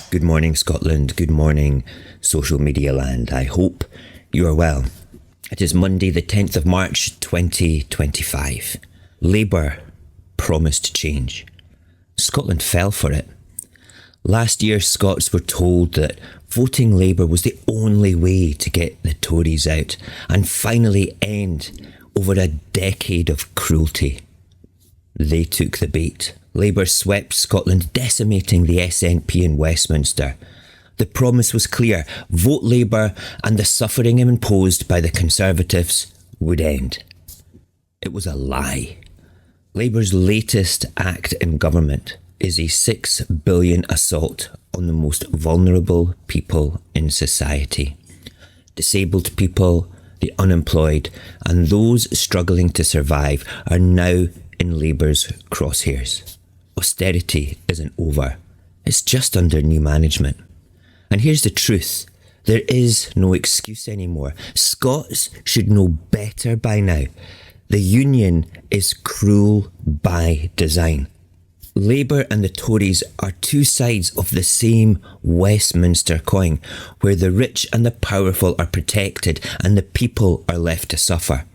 Good morning, Scotland. Good morning, social media land. I hope you are well. It is Monday, the 10th of March, 2025. Labour promised change. Scotland fell for it. Last year, Scots were told that voting Labour was the only way to get the Tories out and finally end over a decade of cruelty. They took the bait. Labour swept Scotland, decimating the SNP in Westminster. The promise was clear: vote Labour and the suffering imposed by the Conservatives would end. It was a lie. Labour's latest act in government is a £6 billion assault on the most vulnerable people in society. Disabled people, the unemployed, and those struggling to survive are now in Labour's crosshairs. Austerity isn't over. It's just under new management. And here's the truth. There is no excuse anymore. Scots should know better by now. The Union is cruel by design. Labour and the Tories are two sides of the same Westminster coin, where the rich and the powerful are protected and the people are left to suffer.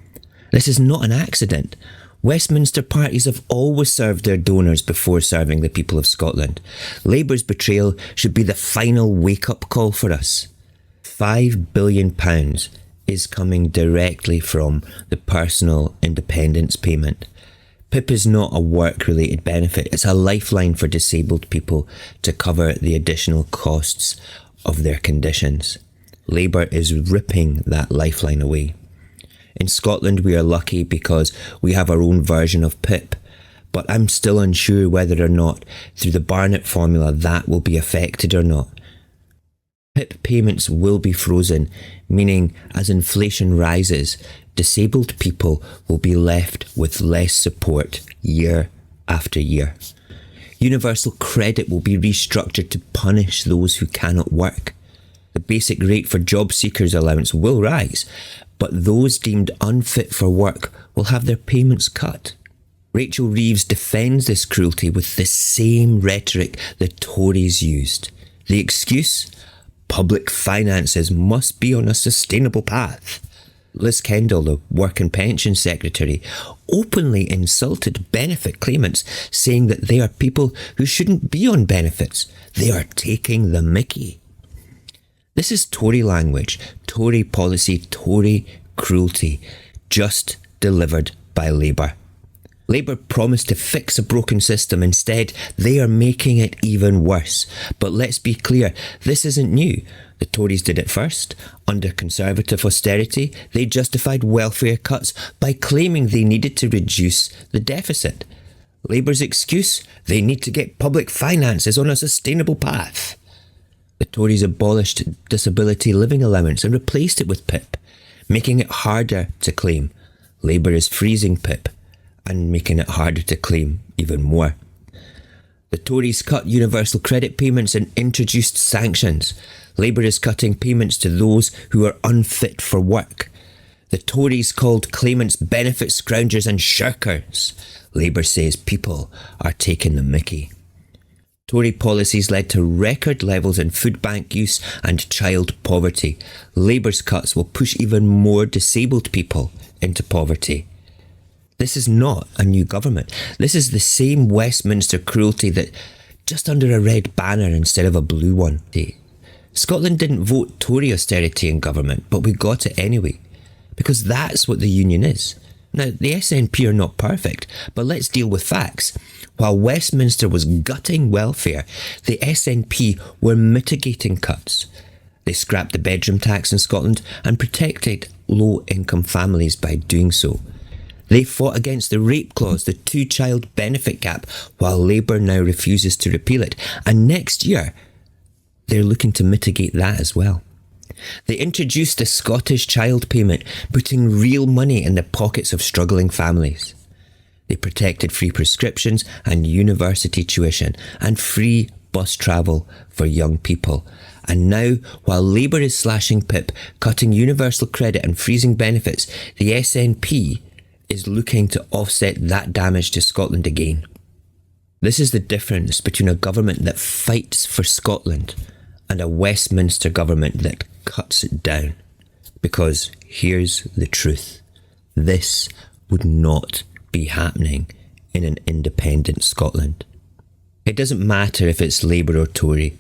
This is not an accident. Westminster parties have always served their donors before serving the people of Scotland. Labour's betrayal should be the final wake-up call for us. £5 billion is coming directly from the personal independence payment. PIP is not a work-related benefit. It's a lifeline for disabled people to cover the additional costs of their conditions. Labour is ripping that lifeline away. In Scotland, we are lucky because we have our own version of PIP, but I'm still unsure whether or not, through the Barnett formula, that will be affected or not. PIP payments will be frozen, meaning as inflation rises, disabled people will be left with less support year after year. Universal credit will be restructured to punish those who cannot work. The basic rate for job seekers allowance will rise, but those deemed unfit for work will have their payments cut. Rachel Reeves defends this cruelty with the same rhetoric the Tories used. The excuse? Public finances must be on a sustainable path. Liz Kendall, the Work and Pension Secretary, openly insulted benefit claimants, saying that they are people who shouldn't be on benefits. They are taking the mickey. This is Tory language, Tory policy, Tory cruelty, just delivered by Labour. Labour promised to fix a broken system. Instead, they are making it even worse. But let's be clear, this isn't new. The Tories did it first. Under Conservative austerity, they justified welfare cuts by claiming they needed to reduce the deficit. Labour's excuse? They need to get public finances on a sustainable path. The Tories abolished disability living allowance and replaced it with PIP, making it harder to claim. Labour is freezing PIP and making it harder to claim even more. The Tories cut universal credit payments and introduced sanctions. Labour is cutting payments to those who are unfit for work. The Tories called claimants benefit scroungers and shirkers. Labour says people are taking the mickey. Tory policies led to record levels in food bank use and child poverty. Labour's cuts will push even more disabled people into poverty. This is not a new government. This is the same Westminster cruelty that just under a red banner instead of a blue one. Scotland didn't vote Tory austerity in government, but we got it anyway, because that's what the Union is. Now, the SNP are not perfect, but let's deal with facts. While Westminster was gutting welfare, the SNP were mitigating cuts. They scrapped the bedroom tax in Scotland and protected low-income families by doing so. They fought against the rape clause, the two-child benefit cap, while Labour now refuses to repeal it. And next year, they're looking to mitigate that as well. They introduced the Scottish child payment, putting real money in the pockets of struggling families. They protected free prescriptions and university tuition and free bus travel for young people. And now, while Labour is slashing PIP, cutting universal credit and freezing benefits, the SNP is looking to offset that damage to Scotland again. This is the difference between a government that fights for Scotland and a Westminster government that cuts it down. Because here's the truth. This would not be happening in an independent Scotland. It doesn't matter if it's Labour or Tory.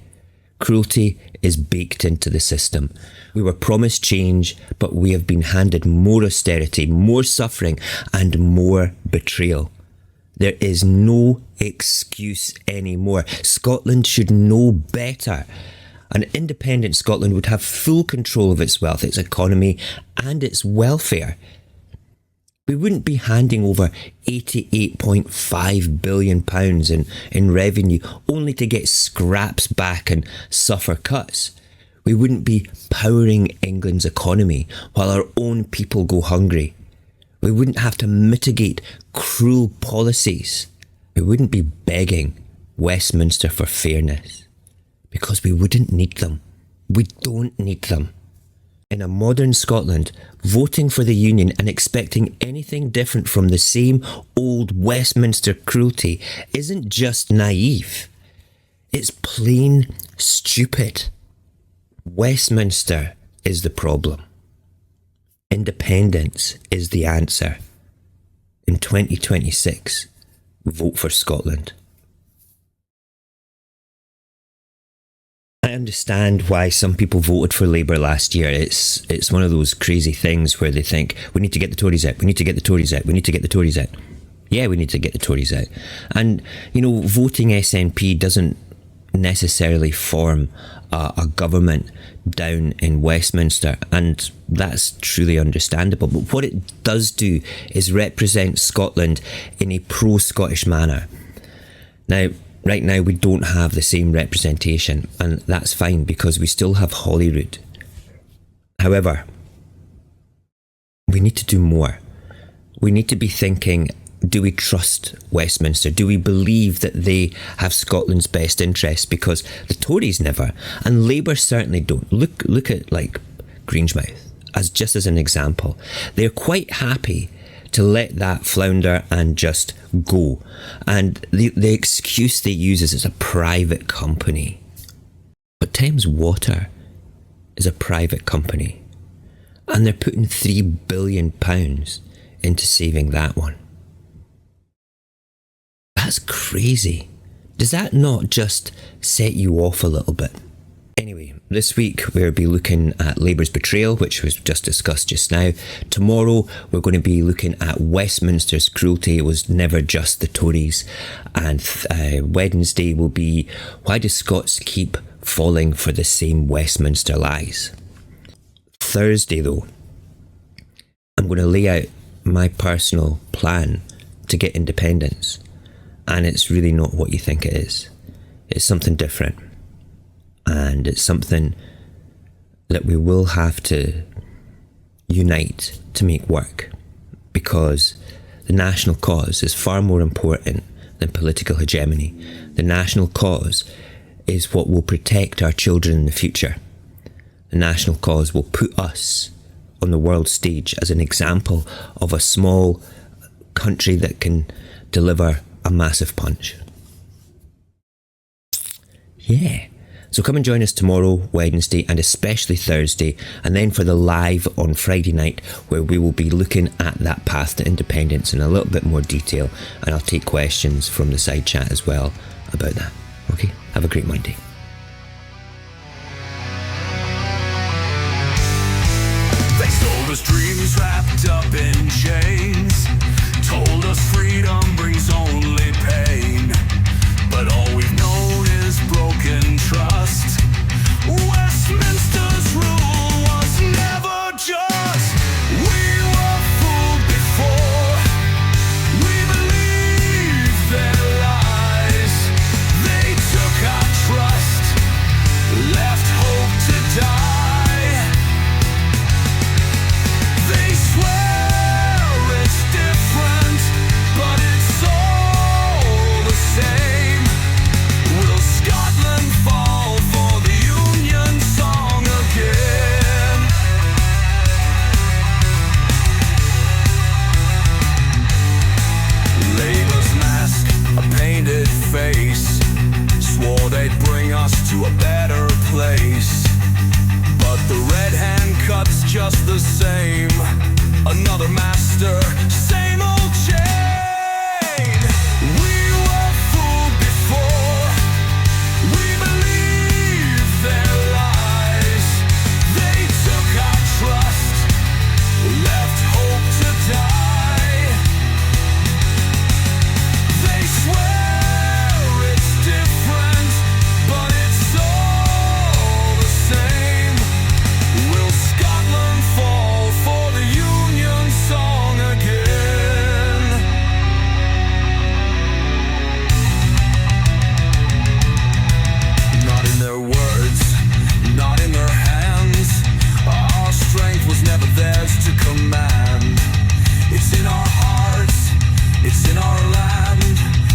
Cruelty is baked into the system. We were promised change, but we have been handed more austerity, more suffering, and more betrayal. There is no excuse anymore. Scotland should know better. An independent Scotland would have full control of its wealth, its economy, and its welfare. We wouldn't be handing over £88.5 billion in revenue only to get scraps back and suffer cuts. We wouldn't be powering England's economy while our own people go hungry. We wouldn't have to mitigate cruel policies. We wouldn't be begging Westminster for fairness because we wouldn't need them. We don't need them. In a modern Scotland, voting for the Union and expecting anything different from the same old Westminster cruelty isn't just naive. It's plain stupid. Westminster is the problem. Independence is the answer. In 2026, vote for Scotland. I understand why some people voted for Labour last year. It's one of those crazy things where they think, we need to get the Tories out, we need to get the Tories out, we need to get the Tories out. Yeah, we need to get the Tories out. And, voting SNP doesn't necessarily form a government down in Westminster, and that's truly understandable. But what it does do is represent Scotland in a pro-Scottish manner. Now, right now we don't have the same representation, and that's fine because we still have Holyrood. However, we need to do more. We need to be thinking, do we trust Westminster? Do we believe that they have Scotland's best interests? Because the Tories never, and Labour certainly don't. Look at Grangemouth as an example. They're quite happy to let that flounder and just go. And the excuse they use is it's a private company. But Thames Water is a private company. And they're putting £3 billion into saving that one. That's crazy. Does that not just set you off a little bit? Anyway, this week we'll be looking at Labour's betrayal, which was just discussed just now. Tomorrow we're going to be looking at Westminster's cruelty. It was never just the Tories. And Wednesday will be, why do Scots keep falling for the same Westminster lies? Thursday though, I'm going to lay out my personal plan to get independence. And it's really not what you think it is. It's something different. And it's something that we will have to unite to make work. Because the national cause is far more important than political hegemony. The national cause is what will protect our children in the future. The national cause will put us on the world stage as an example of a small country that can deliver a massive punch. Yeah. So come and join us tomorrow, Wednesday, and especially Thursday, and then for the live on Friday night, where we will be looking at that path to independence in a little bit more detail, and I'll take questions from the side chat as well about that. Okay, have a great Monday. They sold us dreams wrapped up in chains, told us freedom brings only pain, but all we've known is broken trust. Westminster's rule was never just. We were fooled before. We believed their lies. They took our trust. just the same. Another master, same old chain. We were fooled before. We believed their lies. They took our trust, left hope to die. They swear it's different, but it's all the same. Will Scotland fall for the Union song again? Not in their words, not in their hands. Our strength was never theirs to command. It's in our hearts, it's in our land.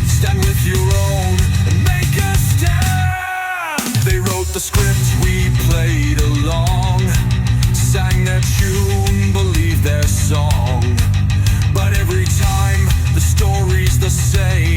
Stand with your own and make a stand. They wrote the script, we played along. Sang their tune, believed their song. But every time the story's the same.